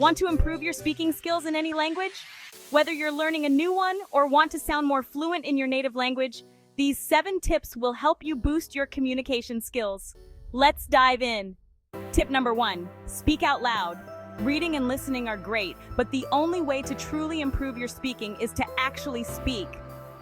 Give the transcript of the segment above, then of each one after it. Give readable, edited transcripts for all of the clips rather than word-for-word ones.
Want to improve your speaking skills in any language? Whether you're learning a new one or want to sound more fluent in your native language, these 7 tips will help you boost your communication skills. Let's dive in. Tip number 1, speak out loud. Reading and listening are great, but the only way to truly improve your speaking is to actually speak.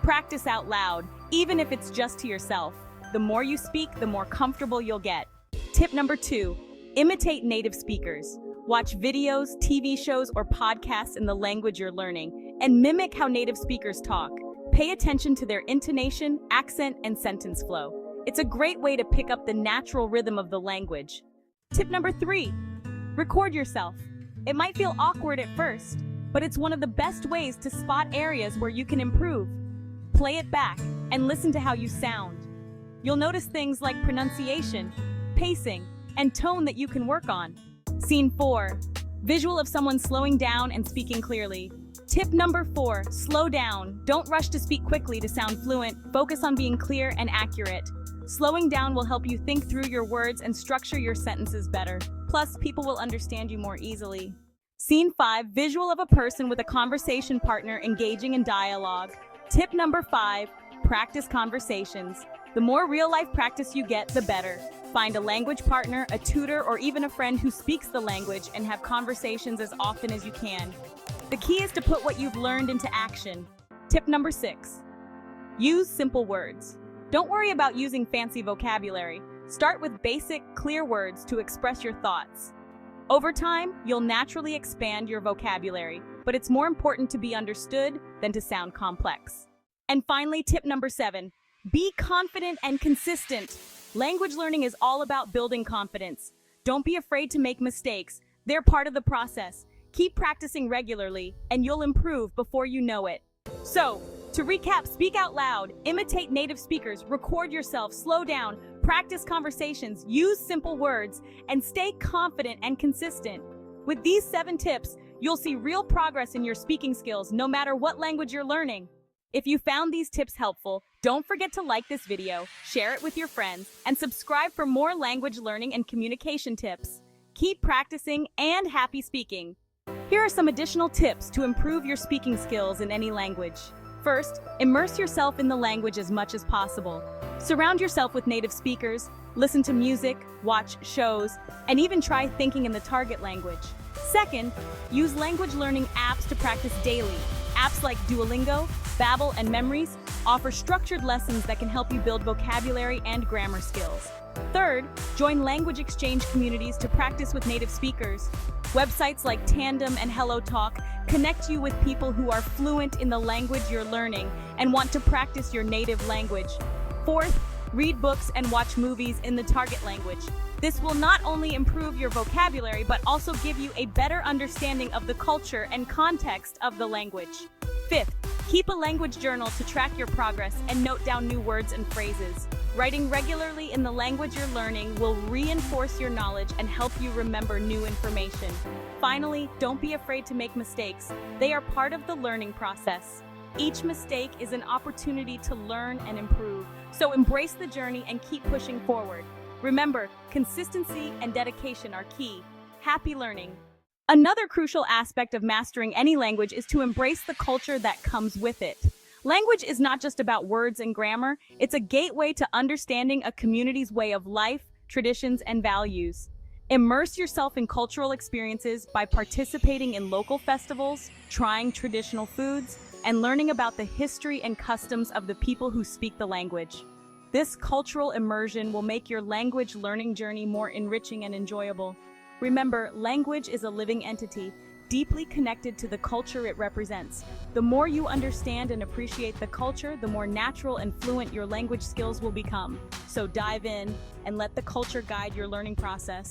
Practice out loud, even if it's just to yourself. The more you speak, the more comfortable you'll get. Tip number 2, imitate native speakers. Watch videos, TV shows, or podcasts in the language you're learning, and mimic how native speakers talk. Pay attention to their intonation, accent, and sentence flow. It's a great way to pick up the natural rhythm of the language. Tip number 3, record yourself. It might feel awkward at first, but it's one of the best ways to spot areas where you can improve. Play it back and listen to how you sound. You'll notice things like pronunciation, pacing, and tone that you can work on. Scene 4, visual of someone slowing down and speaking clearly. Tip number 4, slow down. Don't rush to speak quickly to sound fluent. Focus on being clear and accurate. Slowing down will help you think through your words and structure your sentences better. Plus, people will understand you more easily. Scene 5, visual of a person with a conversation partner engaging in dialogue. Tip number 5, practice conversations. The more real-life practice you get, the better. Find a language partner, a tutor, or even a friend who speaks the language and have conversations as often as you can. The key is to put what you've learned into action. Tip number 6, use simple words. Don't worry about using fancy vocabulary. Start with basic, clear words to express your thoughts. Over time, you'll naturally expand your vocabulary, but it's more important to be understood than to sound complex. And finally, tip number 7, be confident and consistent. Language learning is all about building confidence. Don't be afraid to make mistakes. They're part of the process. Keep practicing regularly, and you'll improve before you know it. So, to recap, speak out loud, imitate native speakers, record yourself, slow down, practice conversations, use simple words, and stay confident and consistent. With these 7 tips, you'll see real progress in your speaking skills no matter what language you're learning. If you found these tips helpful, don't forget to like this video, share it with your friends, and subscribe for more language learning and communication tips. Keep practicing and happy speaking. Here are some additional tips to improve your speaking skills in any language. First, immerse yourself in the language as much as possible. Surround yourself with native speakers, listen to music, watch shows, and even try thinking in the target language. Second, use language learning apps to practice daily. Apps like Duolingo, Babbel, and Memories offer structured lessons that can help you build vocabulary and grammar skills. Third, join language exchange communities to practice with native speakers. Websites like Tandem and HelloTalk connect you with people who are fluent in the language you're learning and want to practice your native language. Fourth, read books and watch movies in the target language. This will not only improve your vocabulary, but also give you a better understanding of the culture and context of the language. Fifth, keep a language journal to track your progress and note down new words and phrases. Writing regularly in the language you're learning will reinforce your knowledge and help you remember new information. Finally, don't be afraid to make mistakes. They are part of the learning process. Each mistake is an opportunity to learn and improve, so embrace the journey and keep pushing forward. Remember, consistency and dedication are key. Happy learning! Another crucial aspect of mastering any language is to embrace the culture that comes with it. Language is not just about words and grammar, it's a gateway to understanding a community's way of life, traditions, and values. Immerse yourself in cultural experiences by participating in local festivals, trying traditional foods, and learning about the history and customs of the people who speak the language. This cultural immersion will make your language learning journey more enriching and enjoyable. Remember, language is a living entity, deeply connected to the culture it represents. The more you understand and appreciate the culture, the more natural and fluent your language skills will become. So dive in and let the culture guide your learning process.